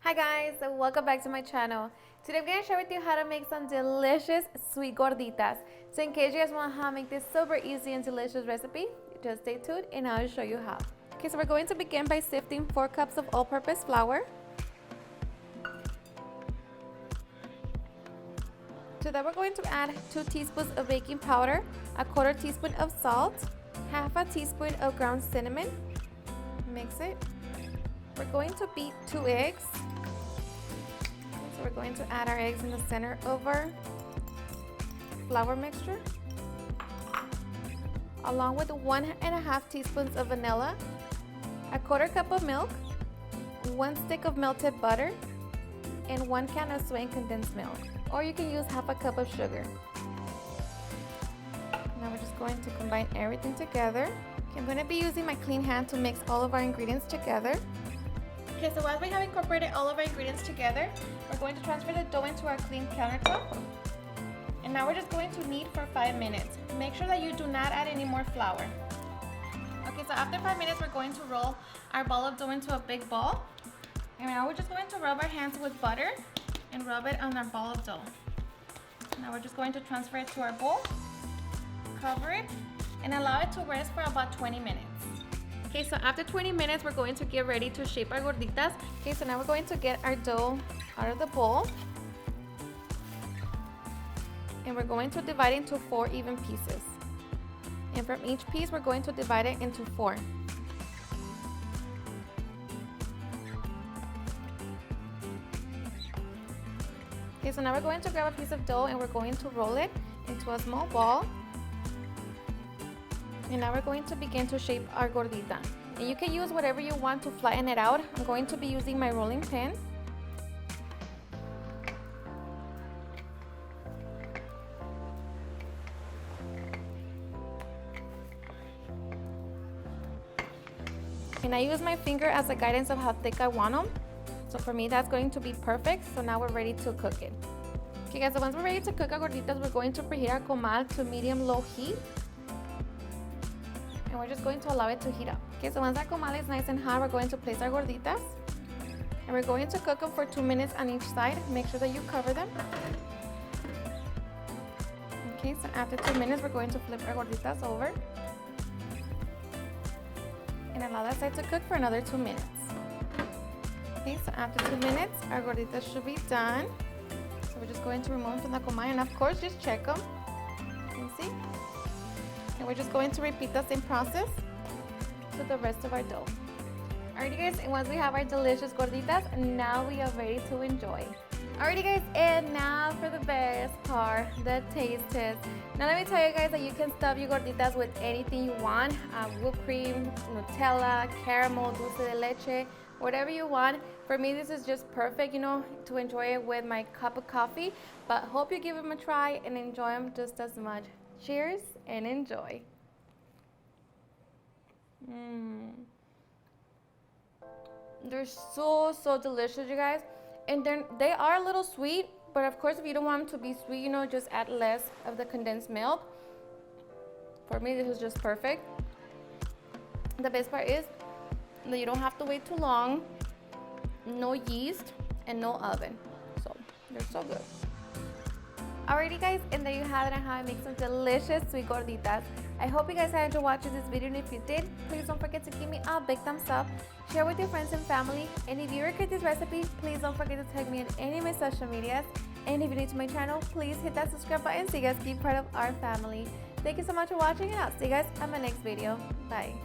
Hi guys, welcome back to my channel. Today I'm going to share with you how to make some delicious sweet gorditas. So in case you guys want to make this super easy and delicious recipe, just stay tuned and I'll show you how. Okay, so we're going to begin by sifting 4 cups of all-purpose flour. To that we're going to add 2 teaspoons of baking powder, a 1/4 teaspoon of salt, 1/2 teaspoon of ground cinnamon. Mix it. We're going to beat 2 eggs. So we're going to add our eggs in the center of our flour mixture, along with 1.5 teaspoons of vanilla, a 1/4 cup of milk, 1 stick of melted butter, and 1 can of sweetened condensed milk. Or you can use 1/2 cup of sugar. Now we're just going to combine everything together. Okay, I'm going to be using my clean hand to mix all of our ingredients together. Okay, so as we have incorporated all of our ingredients together, we're going to transfer the dough into our clean countertop. And now we're just going to knead for 5 minutes. Make sure that you do not add any more flour. Okay, so after 5 minutes, we're going to roll our ball of dough into a big ball. And now we're just going to rub our hands with butter and rub it on our ball of dough. Now we're just going to transfer it to our bowl, cover it, and allow it to rest for about 20 minutes. Okay, so after 20 minutes, we're going to get ready to shape our gorditas. Okay, so now we're going to get our dough out of the bowl. And we're going to divide it into 4 even pieces. And from each piece, we're going to divide it into 4. Okay, so now we're going to grab a piece of dough and we're going to roll it into a small ball. And now we're going to begin to shape our gordita. And you can use whatever you want to flatten it out. I'm going to be using my rolling pin. And I use my finger as a guidance of how thick I want them. So for me, that's going to be perfect. So now we're ready to cook it. Okay guys, so once we're ready to cook our gorditas, we're going to preheat our comal to medium-low heat. And we're just going to allow it to heat up. Okay, so once our comal is nice and hot, we're going to place our gorditas. And we're going to cook them for 2 minutes on each side. Make sure that you cover them. Okay, so after 2 minutes, we're going to flip our gorditas over. And allow that side to cook for another 2 minutes. Okay, so after 2 minutes, our gorditas should be done. So we're just going to remove them from the comal, and of course, just check them. You can see. And we're just going to repeat the same process to the rest of our dough. Alrighty guys, and once we have our delicious gorditas, now we are ready to enjoy. Alrighty guys, and now for the best part, the taste test. Now let me tell you guys that you can stuff your gorditas with anything you want. Whipped cream, Nutella, caramel, dulce de leche, whatever you want. For me, this is just perfect, you know, to enjoy it with my cup of coffee. But hope you give them a try and enjoy them just as much. Cheers and enjoy. They're so delicious, you guys. And they are a little sweet, but of course, if you don't want them to be sweet, you know, just add less of the condensed milk. For me, this is just perfect. The best part is that you don't have to wait too long, no yeast, and no oven. So they're so good. Alrighty guys, and there you have it on how I make some delicious sweet gorditas. I hope you guys had enjoyed watching this video, and if you did, please don't forget to give me a big thumbs up, share with your friends and family, and if you recreate this recipe, please don't forget to tag me in any of my social medias. And if you're new to my channel, please hit that subscribe button so you guys keep part of our family. Thank you so much for watching, and I'll see you guys on my next video. Bye.